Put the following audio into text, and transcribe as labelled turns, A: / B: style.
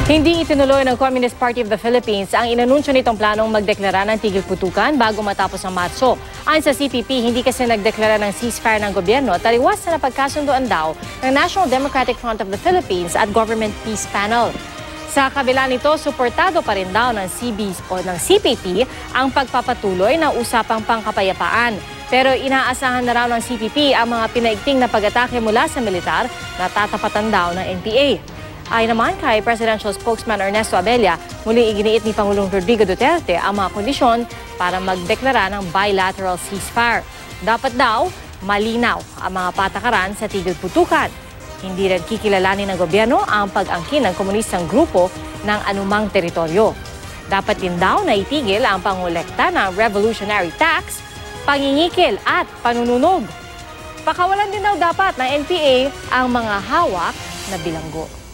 A: Hindi itinuloy ng Communist Party of the Philippines ang inanunsyo nitong planong magdeklara ng tigil putukan bago matapos ang Marso. Ayon sa CPP, hindi kasi nagdeklara ng ceasefire ng gobyerno, taliwas na napagkasunduan daw ng National Democratic Front of the Philippines at Government Peace Panel. Sa kabila nito, suportado pa rin daw ng CPP ang pagpapatuloy ng usapang pangkapayapaan. Pero inaasahan na raw ng CPP ang mga pinaigting na pag-atake mula sa militar na tatapatan daw ng NPA. Ayon naman kay Presidential Spokesman Ernesto Abella, muli iginiit ni Pangulong Rodrigo Duterte ang mga kondisyon para magdeklara ng bilateral ceasefire. Dapat daw malinaw ang mga patakaran sa tigil putukan. Hindi rin kikilalanin ng gobyerno ang pag-angkin ng komunistang grupo ng anumang teritoryo. Dapat din daw na itigil ang pangolekta ng revolutionary tax, pangingikil at panununog. Pakawalan din daw dapat ng NPA ang mga hawak na bilanggo.